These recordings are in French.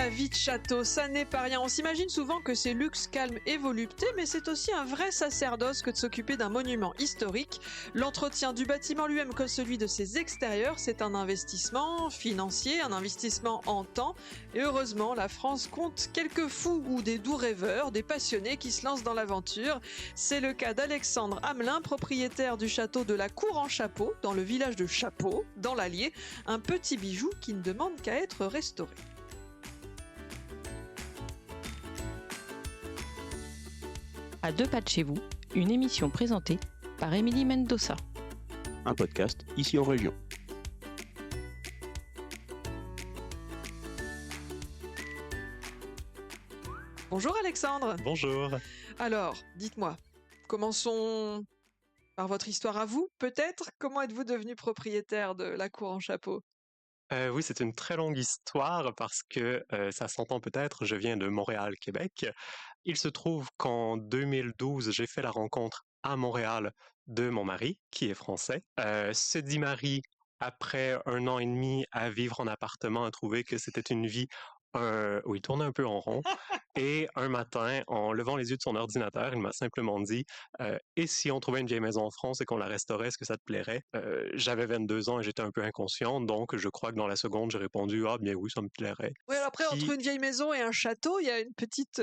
La vie de château, ça n'est pas rien. On s'imagine souvent que c'est luxe, calme et volupté, mais c'est aussi un vrai sacerdoce que de s'occuper d'un monument historique. L'entretien du bâtiment lui-même comme celui de ses extérieurs, c'est un investissement financier, un investissement en temps. Et heureusement, la France compte quelques fous ou des doux rêveurs, des passionnés qui se lancent dans l'aventure. C'est le cas d'Alexandre Hamelin, propriétaire du château de la Cour-en-Chapeau, dans le village de Chapeau, dans l'Allier, un petit bijou qui ne demande qu'à être restauré. À deux pas de chez vous, une émission présentée par Émilie Mendoza. Un podcast ici en région. Bonjour Alexandre. Bonjour. Alors, dites-moi, commençons par votre histoire à vous, peut-être. Comment êtes-vous devenu propriétaire de la Cour-en-Chapeau ? Oui, c'est une très longue histoire parce que ça s'entend peut-être, je viens de Montréal, Québec. Il se trouve qu'en 2012, j'ai fait la rencontre à Montréal de mon mari, qui est français. Ce dit mari, après 1 an et demi à vivre en appartement, a trouvé que c'était une vie où il tournait un peu en rond. Et un matin, en levant les yeux de son ordinateur, il m'a simplement dit et si on trouvait une vieille maison en France et qu'on la restaurait, est-ce que ça te plairait? J'avais 22 ans et j'étais un peu inconscient, donc je crois que dans la seconde, j'ai répondu ah bien oui, ça me plairait. Oui, après, entre une vieille maison et un château, il y a une petite,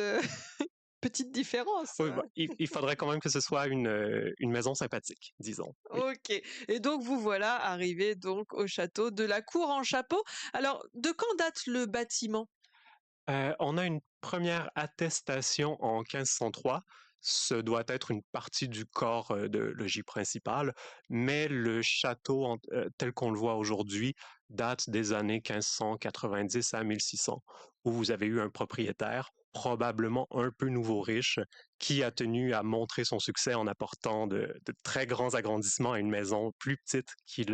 petite différence. Oui, bah, il faudrait quand même que ce soit une maison sympathique, disons. Oui. Ok. Et donc, vous voilà arrivé donc au château de la Cour-en-Chapeau. Alors, de quand date le bâtiment ? On a une première attestation en 1503. Ce doit être une partie du corps de logis principal, mais le château tel qu'on le voit aujourd'hui date des années 1590 à 1600, où vous avez eu un propriétaire, probablement un peu nouveau riche, qui a tenu à montrer son succès en apportant de très grands agrandissements à une maison plus petite qu'il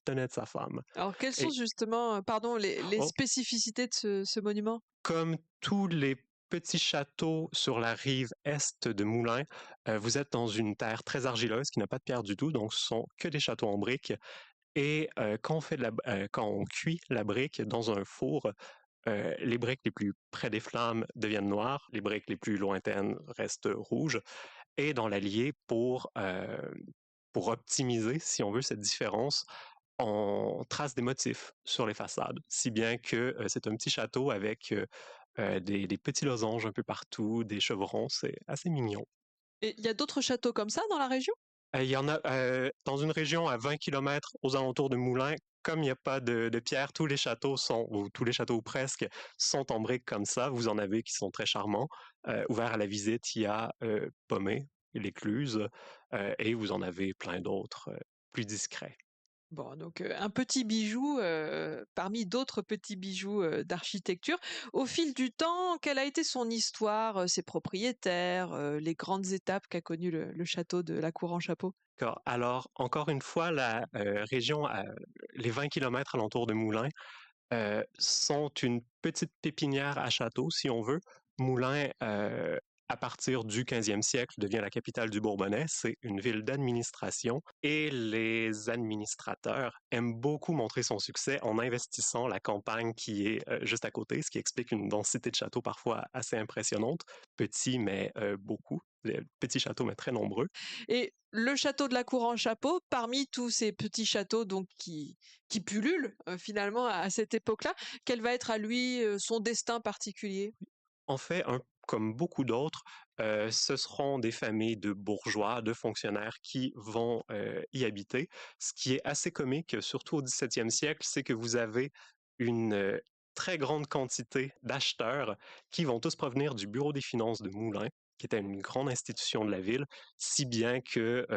tenait de sa femme. Alors, quelles sont Et justement, pardon, les oh, spécificités de ce monument ? comme tous les petits châteaux sur la rive est de Moulins, vous êtes dans une terre très argileuse qui n'a pas de pierre du tout, donc ce sont que des châteaux en briques. Et quand on cuit la brique dans un four, les briques les plus près des flammes deviennent noires, les briques les plus lointaines restent rouges. Et dans l'Allier, pour optimiser, si on veut, cette différence, on trace des motifs sur les façades, si bien que c'est un petit château avec des petits losanges un peu partout, des chevrons, c'est assez mignon. Et il y a d'autres châteaux comme ça dans la région ? Il y en a dans une région à 20 kilomètres aux alentours de Moulins, comme il n'y a pas de pierre, tous les châteaux ou tous les châteaux presque, sont en briques comme ça. Vous en avez qui sont très charmants. Ouverts à la visite, il y a Pomé, l'Écluse, et vous en avez plein d'autres plus discrets. Bon, donc un petit bijou parmi d'autres petits bijoux d'architecture. Au fil du temps, quelle a été son histoire, ses propriétaires, les grandes étapes qu'a connues le château de la Cour-en-Chapeau ? D'accord. Alors, encore une fois, la région, les 20 kilomètres alentour de Moulins, sont une petite pépinière à château, si on veut. Moulins, à partir du 15e siècle, devient la capitale du Bourbonnais. C'est une ville d'administration et les administrateurs aiment beaucoup montrer son succès en investissant la campagne qui est juste à côté, ce qui explique une densité de châteaux parfois assez impressionnante. Petits, mais beaucoup. Petits châteaux, mais très nombreux. Et le château de la Cour-en-Chapeau, parmi tous ces petits châteaux donc qui pullulent finalement à cette époque-là, quel va être à lui son destin particulier ? En fait, comme beaucoup d'autres, ce seront des familles de bourgeois, de fonctionnaires qui vont y habiter. Ce qui est assez comique, surtout au XVIIe siècle, c'est que vous avez une très grande quantité d'acheteurs qui vont tous provenir du Bureau des finances de Moulins, qui était une grande institution de la ville, si bien que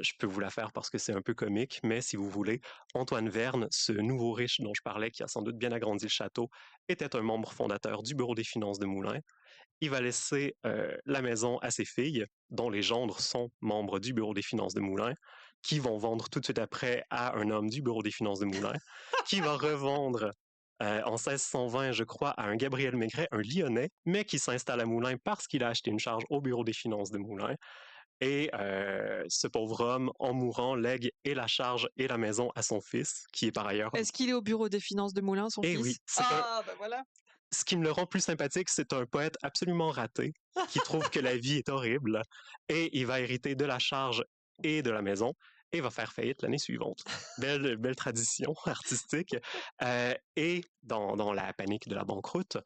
je peux vous la faire parce que c'est un peu comique, mais si vous voulez, Antoine Verne, ce nouveau riche dont je parlais, qui a sans doute bien agrandi le château, était un membre fondateur du Bureau des finances de Moulins. Il va laisser la maison à ses filles, dont les gendres sont membres du Bureau des finances de Moulins, qui vont vendre tout de suite après à un homme du Bureau des finances de Moulins, qui va revendre en 1620, je crois, à un Gabriel Maigret, un Lyonnais, mais qui s'installe à Moulins parce qu'il a acheté une charge au Bureau des finances de Moulins. Et ce pauvre homme, en mourant, lègue et la charge et la maison à son fils, qui est par ailleurs... Est-ce qu'il est au Bureau des finances de Moulins, son Eh fils ? oui, Ah, ben voilà. Ce qui me le rend plus sympathique, c'est un poète absolument raté qui trouve que la vie est horrible et il va hériter de la charge et de la maison et va faire faillite l'année suivante. Belle tradition artistique. Et dans la panique de la banqueroute,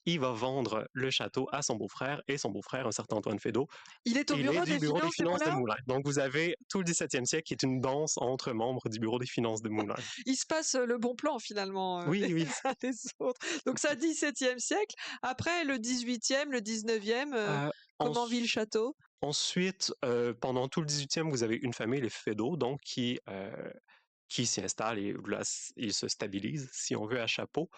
il va vendre le château à son beau-frère et son beau-frère, un certain Antoine Fédot, Il est au il est bureau du des bureau des finances des finances de Moulins? Moulins. Donc vous avez tout le 17e siècle qui est une danse entre membres du bureau des finances de Moulins. Il se passe le bon plan finalement Oui, oui. les uns des autres. Donc ça, 17e siècle. Après, le 18e, le 19e, comment vit le château? Ensuite, pendant tout le 18e, vous avez une famille, les Fédot, donc qui s'y installe et là, ils se stabilisent, si on veut, à Chapeau.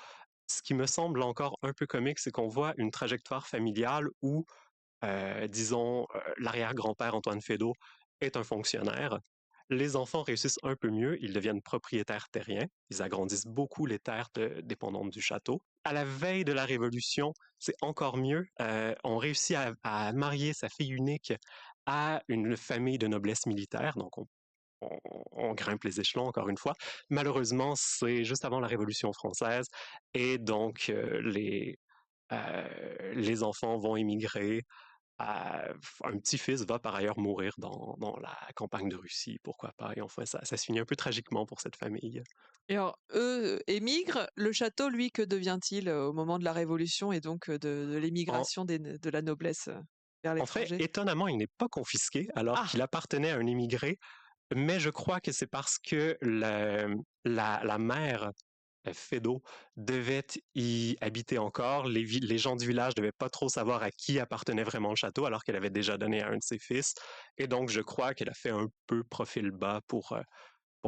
Ce qui me semble encore un peu comique, c'est qu'on voit une trajectoire familiale où, disons, l'arrière-grand-père Antoine Fédot est un fonctionnaire. Les enfants réussissent un peu mieux, ils deviennent propriétaires terriens, ils agrandissent beaucoup les terres dépendantes du château. À la veille de la Révolution, c'est encore mieux, on réussit à marier sa fille unique à une famille de noblesse militaire, donc on grimpe les échelons encore une fois. Malheureusement, c'est juste avant la Révolution française et donc les enfants vont émigrer. Un petit-fils va par ailleurs mourir dans la campagne de Russie, pourquoi pas. Et enfin, ça se finit un peu tragiquement pour cette famille. Et alors, eux émigrent. Le château, lui, que devient-il au moment de la Révolution et donc de En, l'émigration de la noblesse vers en fait, l'étranger? étonnamment, il n'est pas confisqué alors Ah! qu'il appartenait à un immigré, mais je crois que c'est parce que la mère Fédot devait y habiter encore. Les gens du village ne devaient pas trop savoir à qui appartenait vraiment le château, alors qu'elle avait déjà donné à un de ses fils. Et donc, je crois qu'elle a fait un peu profil bas pour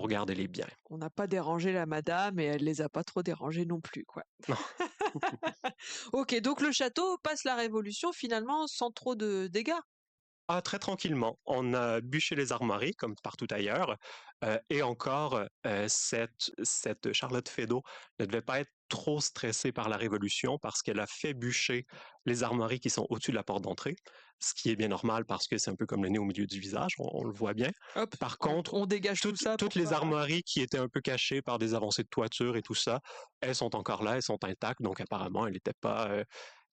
garder les biens. On n'a pas dérangé la madame et elle les a pas trop dérangés non plus, quoi. Non. OK, donc le château passe la Révolution finalement sans trop de dégâts? Ah, très tranquillement. On a bûché les armoiries, comme partout ailleurs. Et encore, cette Charlotte Fédot ne devait pas être trop stressée par la Révolution parce qu'elle a fait bûcher les armoiries qui sont au-dessus de la porte d'entrée, ce qui est bien normal parce que c'est un peu comme le nez au milieu du visage, on le voit bien. Hop, Par on contre, on dégage tout ça toutes pour les pas armoiries qui étaient un peu cachées par des avancées de toiture et tout ça, elles sont encore là, elles sont intactes, donc apparemment, elles n'étaient pas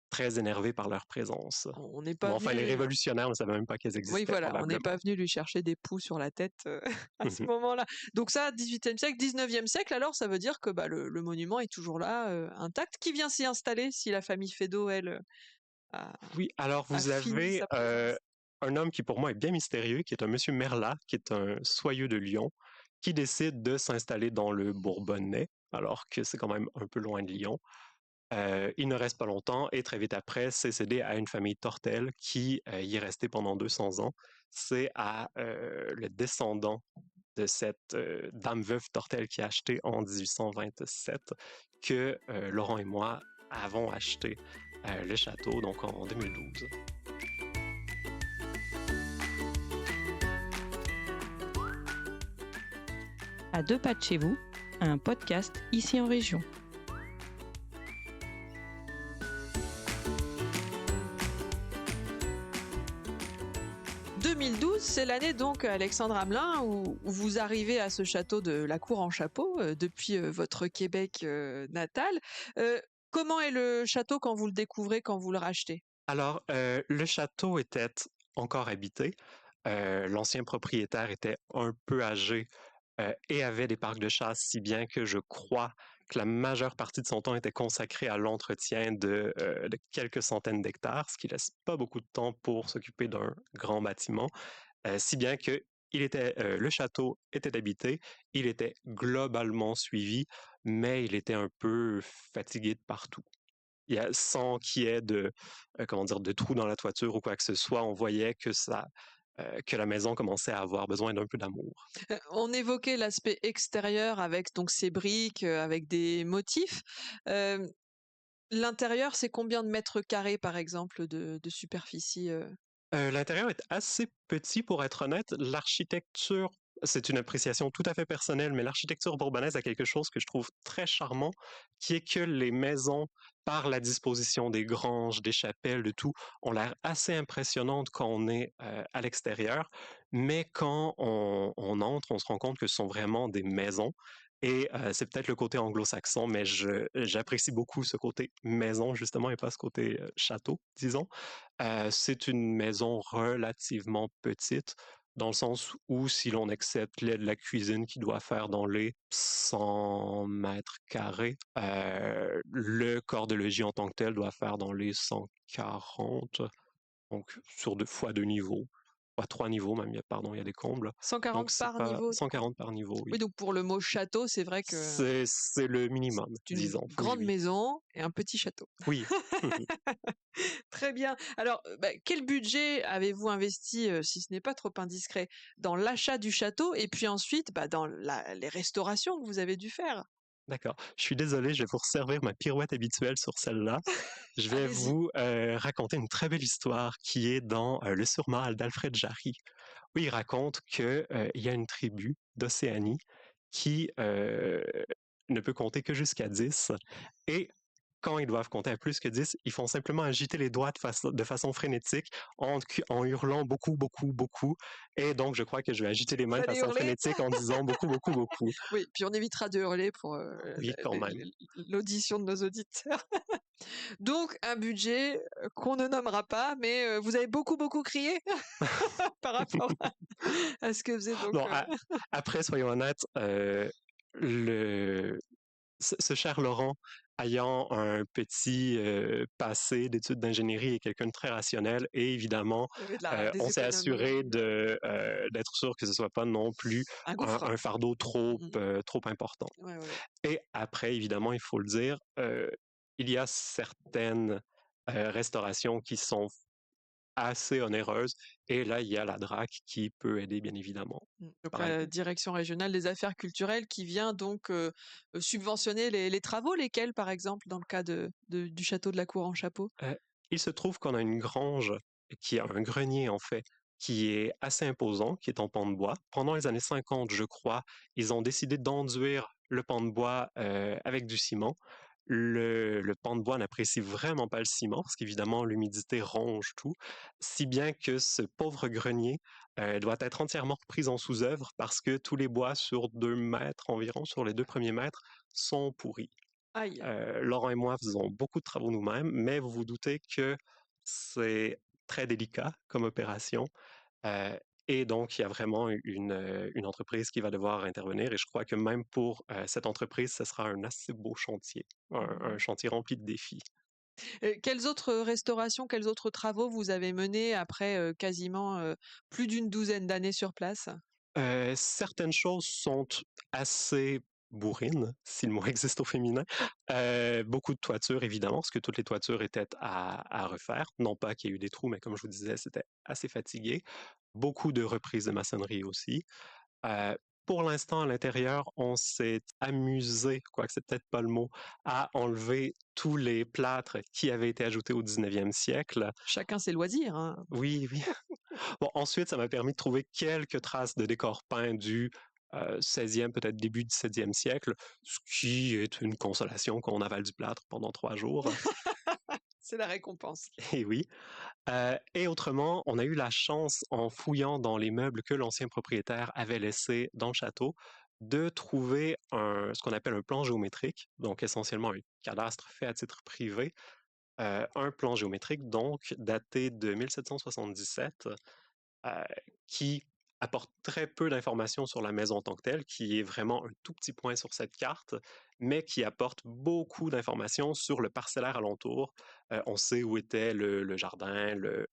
très énervés par leur présence. on n'est Ou pas enfin, les venu révolutionnaires ne savaient même pas qu'elles oui, existaient, voilà, on n'est pas probablement. venu lui chercher des poux sur la tête, à ce Mhm. moment-là. Donc ça, 18e siècle, 19e siècle, alors ça veut dire que, bah, le monument est toujours là, intact. Qui vient s'y installer si la famille Fédot, elle, a Oui, alors a vous fini avez sa présence? un homme qui pour moi est bien mystérieux, qui est un monsieur Merlat, qui est un soyeux de Lyon, qui décide de s'installer dans le Bourbonnais, alors que c'est quand même un peu loin de Lyon. Il ne reste pas longtemps et très vite après, c'est cédé à une famille Tortel qui y est restée pendant 200 ans. C'est à le descendant de cette dame veuve Tortel qui a acheté en 1827 que Laurent et moi avons acheté le château, donc en 2012. À deux pas de chez vous, un podcast ici en région. « 2012, c'est l'année donc, Alexandre Hamelin, où vous arrivez à ce château de la Cour en Chapeau, depuis votre Québec natal. Comment est le château quand vous le découvrez, quand vous le rachetez? Alors, le château était encore habité. L'ancien propriétaire était un peu âgé et avait des parcs de chasse, si bien que je crois que la majeure partie de son temps était consacrée à l'entretien de quelques centaines d'hectares, ce qui laisse pas beaucoup de temps pour s'occuper d'un grand bâtiment, si bien que le château était habité, il était globalement suivi, mais il était un peu fatigué de partout. Sans qu'il y ait comment dire, de trous dans la toiture ou quoi que ce soit, on voyait que la maison commençait à avoir besoin d'un peu d'amour. On évoquait l'aspect extérieur avec donc ces briques, avec des motifs. Hem, L'intérieur, c'est combien de mètres carrés, par exemple, de superficie, L'intérieur est assez petit pour être honnête. L'architecture, c'est une appréciation tout à fait personnelle, mais l'architecture bourbonnaise a quelque chose que je trouve très charmant, qui est que les maisons, par la disposition des granges, des chapelles, de tout, ont l'air assez impressionnantes quand on est à l'extérieur, mais quand on entre, on se rend compte que ce sont vraiment des maisons. Et c'est peut-être le côté anglo-saxon, mais j'apprécie beaucoup ce côté maison, justement, et pas ce côté château, disons. C'est une maison relativement petite, dans le sens où, si l'on accepte la cuisine qui doit faire dans les 100 mètres carrés, le corps de logis en tant que tel doit faire dans les 140, donc sur deux fois deux niveaux. Pas trois niveaux, même, il y a des combles. 140 Donc, c'est par pas niveau. 140 par niveau, oui. Oui, donc pour le mot château, c'est vrai que C'est le minimum, c'est une disons. Oui, grande oui. maison et un petit château. Oui. Très bien. Alors, quel budget avez-vous investi, si ce n'est pas trop indiscret, dans l'achat du château et puis ensuite, dans les restaurations que vous avez dû faire? D'accord. Je suis désolé, je vais vous resservir ma pirouette habituelle sur celle-là. Je vais Allez-y. vous raconter une très belle histoire qui est dans Le Surmal d'Alfred Jarry, où il raconte qu'il y a une tribu d'Océanie qui ne peut compter que jusqu'à 10 et quand ils doivent compter à plus que 10, ils font simplement agiter les doigts de façon frénétique en hurlant beaucoup, beaucoup, beaucoup. Et donc, je crois que je vais agiter les Vous mains de allez façon hurler? frénétique en disant beaucoup, beaucoup, beaucoup. Oui, puis on évitera de hurler pour, Oui, quand même. l'audition de nos auditeurs. Donc un budget, qu'on ne nommera pas, mais, vous avez beaucoup, beaucoup crié par rapport à ce que faisait donc, Bon, après, soyons honnêtes, le, ce cher Laurent, ayant un petit passé d'études d'ingénierie, est quelqu'un de très rationnel et évidemment, il y avait des on s'est assuré économies, d'être sûr que ce soit pas non plus un gouffre. un fardeau Mmh mh. trop important. Ouais, ouais, ouais. Et après, évidemment, il faut le dire, il y a certaines restaurations qui sont assez onéreuses et là, il y a la DRAC qui peut aider, bien évidemment. Donc Par la direction régionale des affaires culturelles qui vient donc, subventionner les travaux, lesquels par exemple dans le cas du château de la Cour en Chapeau? Heu, il se trouve qu'on a une grange qui a un grenier, en fait, qui est assez imposant, qui est en pan de bois. Pendant les années 50, je crois, ils ont décidé d'enduire le pan de bois, avec du ciment. Le pan de bois n'apprécie vraiment pas le ciment parce qu'évidemment l'humidité ronge tout, si bien que ce pauvre grenier, doit être entièrement repris en sous-œuvre parce que tous les bois sur 2 mètres environ, sur les 2 premiers mètres, sont pourris. Aïe! Laurent et moi faisons beaucoup de travaux nous-mêmes, mais vous vous doutez que c'est très délicat comme opération. Heu et donc il y a vraiment une entreprise qui va devoir intervenir et je crois que même pour, cette entreprise, ce sera un assez beau chantier, un Mmh. chantier rempli de défis. Quelles autres restaurations, quels autres travaux vous avez menés après, quasiment, plus d'une douzaine d'années sur place? Certaines choses sont assez bourrines, si le mot existe au féminin. Beaucoup de toitures, évidemment, parce que toutes les toitures étaient à refaire. Non pas qu'il y ait eu des trous, mais comme je vous disais, c'était assez fatigué. Beaucoup de reprises de maçonnerie aussi. Heu, pour l'instant, à l'intérieur, on s'est amusé, quoique c'est peut-être pas le mot, à enlever tous les plâtres qui avaient été ajoutés au 19e siècle. Chacun ses loisirs, hein. Oui, oui. Bon, ensuite, ça m'a permis de trouver quelques traces de décors peints du 16e, peut-être début 17e siècle, ce qui est une consolation quand on avale du plâtre pendant 3 jours. C'est la récompense. Et oui. Et autrement, on a eu la chance, en fouillant dans les meubles que l'ancien propriétaire avait laissés dans le château, de trouver ce qu'on appelle un plan géométrique, donc essentiellement un cadastre fait à titre privé, un plan géométrique donc daté de 1777 euh, qui apporte très peu d'informations sur la maison en tant que telle, qui est vraiment un tout petit point sur cette carte, mais qui apporte beaucoup d'informations sur le parcellaire alentour. On sait où était le jardin, le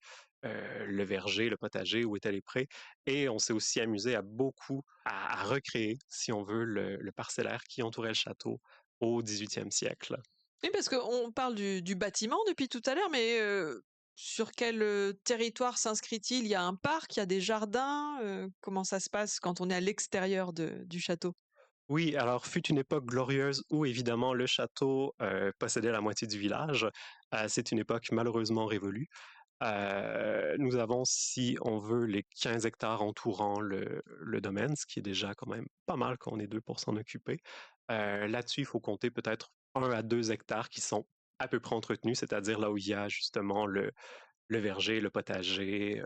verger, le potager, où étaient les prés, et on s'est aussi amusé à recréer, si on veut, le parcellaire qui entourait le château au 18e siècle. Oui, parce qu'on parle du bâtiment depuis tout à l'heure, mais sur quel territoire s'inscrit-il? Il y a un parc, il y a des jardins, comment ça se passe quand on est à l'extérieur du château? Oui, alors fut une époque glorieuse où évidemment le château possédait la moitié du village. C'est une époque malheureusement révolue. Nous avons, si on veut, les 15 hectares entourant le domaine, ce qui est déjà quand même pas mal quand on est deux pour s'en occuper. Là-dessus, il faut compter peut-être 1 à 2 hectares qui sont à peu près entretenus, c'est-à-dire là où il y a justement le verger, le potager,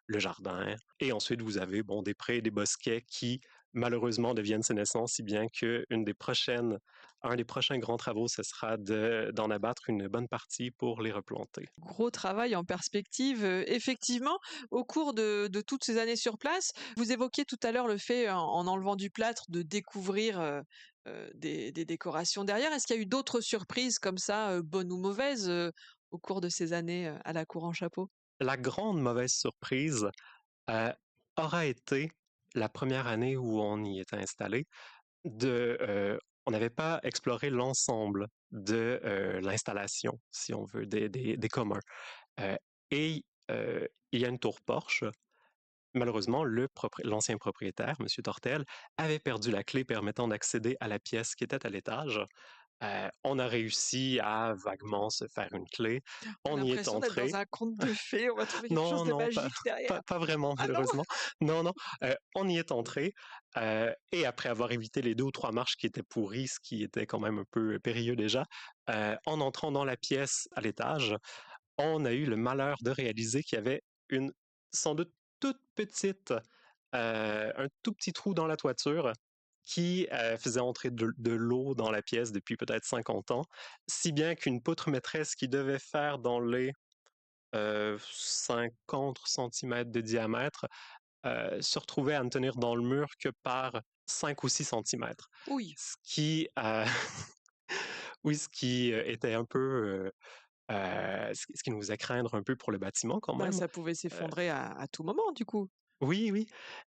le jardin. Et ensuite, vous avez bon, des prés et des bosquets qui malheureusement deviennent sénescents, si bien un des prochains grands travaux, ce sera d'en abattre une bonne partie pour les replanter. Gros travail en perspective. Effectivement, au cours de toutes ces années sur place, vous évoquiez tout à l'heure le fait, en enlevant du plâtre, de découvrir des décorations derrière. Est-ce qu'il y a eu d'autres surprises comme ça, bonnes ou mauvaises, au cours de ces années à la cour en chapeau? La grande mauvaise surprise euh, aura été la première année où on y était installé. On n'avait pas exploré l'ensemble de l'installation, si on veut, des communs. Euh, et il y a une tour porche. Malheureusement, l'ancien propriétaire, M. Tortel, avait perdu la clé permettant d'accéder à la pièce qui était à l'étage. On a réussi à vaguement se faire une clé. On a On y est l'impression d'être entré. dans un conte de fées, on va trouver quelque chose Non, de non, magique derrière. pas vraiment, Ah non? malheureusement. Non, non. On y est entré. Et après avoir évité les 2 ou 3 marches qui étaient pourries, ce qui était quand même un peu périlleux déjà, en entrant dans la pièce à l'étage, on a eu le malheur de réaliser qu'il y avait une, sans doute, toute petite, un tout petit trou dans la toiture qui faisait entrer de l'eau dans la pièce depuis peut-être 50 ans, si bien qu'une poutre maîtresse qui devait faire dans les 50 centimètres de diamètre se retrouvait à ne tenir dans le mur que par 5 ou 6 centimètres. Oui, Ce qui, oui, ce qui était un peu, ce qui nous faisait craindre un peu pour le bâtiment quand bah, même. ça pouvait Euh, s'effondrer à tout moment du coup. oui, oui.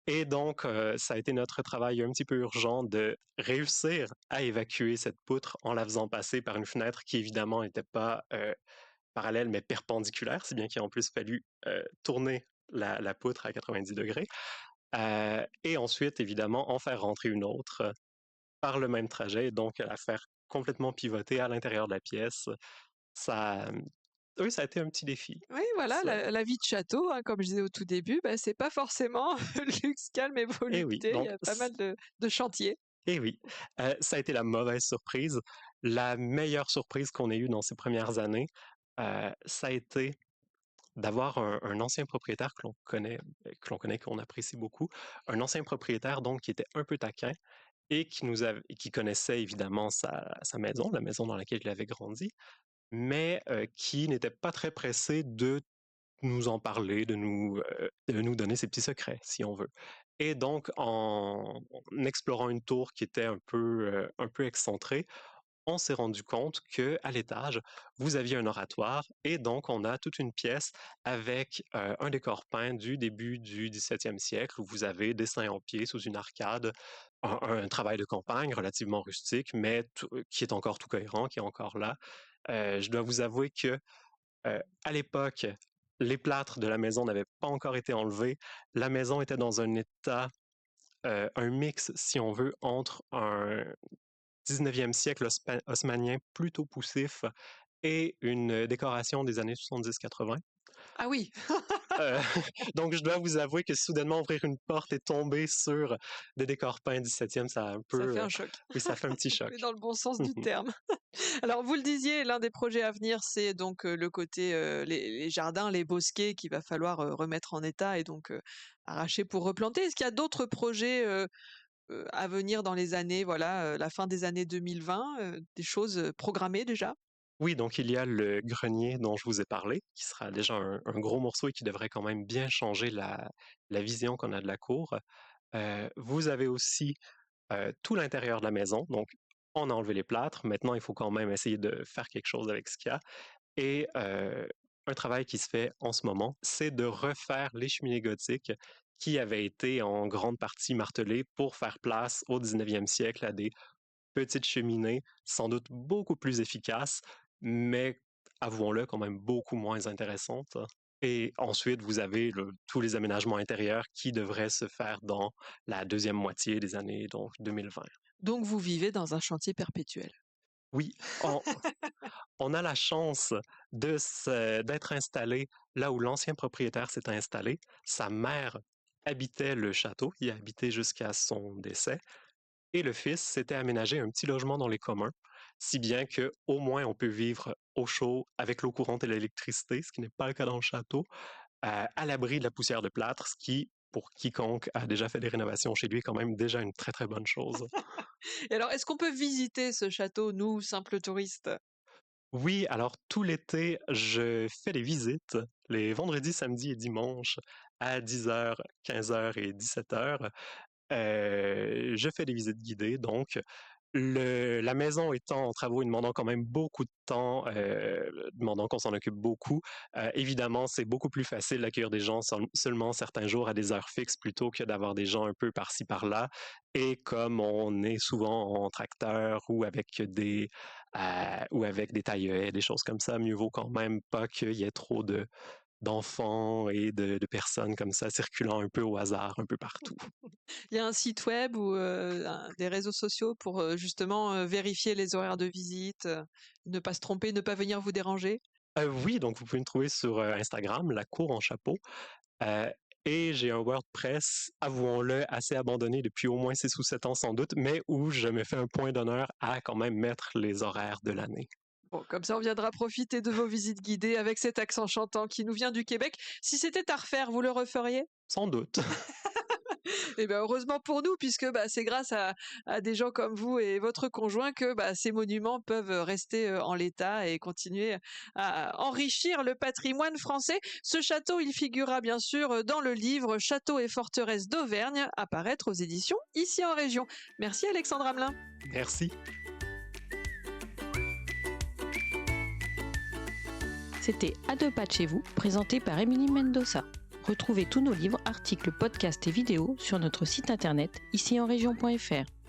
Et donc, ça a été notre travail un petit peu urgent de réussir à évacuer cette poutre en la faisant passer par une fenêtre qui évidemment n'était pas parallèle mais perpendiculaire, si bien qu'il a en plus fallu tourner la poutre à 90 degrés. Et ensuite, évidemment, en faire rentrer une autre par le même trajet, donc la faire complètement pivoter à l'intérieur de la pièce. Ça, oui, ça a été un petit défi. Oui, voilà, Ça- la vie de château, hein, comme je disais au tout début, bah, c'est pas forcément luxe, calme et Et oui, volupté. Il y a pas mal de chantiers. et oui, ça a été la mauvaise surprise. La meilleure surprise qu'on ait eue dans ces premières années, ça a été d'avoir un ancien propriétaire qu'on apprécie beaucoup, un ancien propriétaire donc qui était un peu taquin et qui connaissait évidemment sa maison, la maison dans laquelle il avait grandi, mais qui n'était pas très pressé de nous en parler, de nous donner ses petits secrets, si on veut. Et donc, en explorant une tour qui était un peu excentrée, on s'est rendu compte que à l'étage, vous aviez un oratoire et donc on a toute une pièce avec un décor peint du début du 17e siècle où vous avez des saints en pied sous une arcade, un travail de campagne relativement rustique, mais qui est encore tout cohérent, qui est encore là. Je dois vous avouer que à l'époque, les plâtres de la maison n'avaient pas encore été enlevés. La maison était dans un état, un mix, si on veut, entre un 19e siècle haussmannien plutôt poussif et une décoration des années 70-80. Ah oui, Euh, donc, je dois vous avouer que soudainement ouvrir une porte et tomber sur des décors peints 17e, ça a un ça fait peu, un choc, oui, ça fait un petit choc. mais dans le bon sens du terme. Alors, vous le disiez, l'un des projets à venir, c'est donc le côté les jardins, les bosquets qu'il va falloir remettre en état et donc arracher pour replanter. Est-ce qu'il y a d'autres projets à venir dans les années, voilà, la fin des années 2020, des choses programmées déjà? Oui, donc il y a le grenier dont je vous ai parlé, qui sera déjà un gros morceau et qui devrait quand même bien changer la vision qu'on a de la cour. Vous avez aussi tout l'intérieur de la maison, donc on a enlevé les plâtres, maintenant il faut quand même essayer de faire quelque chose avec ce qu'il y a. Et un travail qui se fait en ce moment, c'est de refaire les cheminées gothiques qui avaient été en grande partie martelées pour faire place au 19e siècle à des petites cheminées, sans doute beaucoup plus efficaces, mais avouons-le, quand même beaucoup moins intéressantes. Et ensuite, vous avez tous les aménagements intérieurs qui devraient se faire dans la deuxième moitié des années donc 2020. Donc vous vivez dans un chantier perpétuel. Oui, on a la chance d'être installé là où l'ancien propriétaire s'est installé. Sa mère habitait le château, y a habité jusqu'à son décès, et le fils s'était aménagé un petit logement dans les communs, si bien que au moins on peut vivre au chaud avec l'eau courante et l'électricité, ce qui n'est pas le cas dans le château, à l'abri de la poussière de plâtre, ce qui pour quiconque a déjà fait des rénovations chez lui, est quand même déjà une très très bonne chose. Et alors, est-ce qu'on peut visiter ce château, nous, simples touristes? Oui, alors tout l'été, je fais des visites les vendredis, samedis et dimanches à 10h, 15h et 17h. Je fais des visites guidées, donc la maison étant en travaux et demandant quand même beaucoup de temps, demandant qu'on s'en occupe beaucoup, évidemment, c'est beaucoup plus facile d'accueillir des gens seulement certains jours à des heures fixes plutôt que d'avoir des gens un peu par-ci par-là. Et comme on est souvent en tracteur ou avec des taille-haie, des choses comme ça, mieux vaut quand même pas qu'il y ait trop d'enfants et de personnes comme ça circulant un peu au hasard un peu partout. Il y a un site web ou des réseaux sociaux pour justement vérifier les horaires de visite, ne pas se tromper, ne pas venir vous déranger? Oui, donc vous pouvez me trouver sur Instagram, La Cour en Chapeau. Euh, et j'ai un WordPress, avouons-le, assez abandonné depuis au moins 6 ou 7 ans sans doute, mais où je me fais un point d'honneur à quand même mettre les horaires de l'année. Bon, comme ça, on viendra profiter de vos visites guidées avec cet accent chantant qui nous vient du Québec. Si c'était à refaire, vous le referiez? Sans doute. Eh bien, heureusement pour nous, puisque c'est grâce à des gens comme vous et votre conjoint que ces monuments peuvent rester en l'état et continuer à enrichir le patrimoine français. Ce château, il figurera bien sûr dans le livre Châteaux et forteresses d'Auvergne, à paraître aux éditions Ici en Région. Merci Alexandre Hamelin. Merci. C'était À deux pas de chez vous, présenté par Émilie Mendoza. Retrouvez tous nos livres, articles, podcasts et vidéos sur notre site internet icienregion.fr.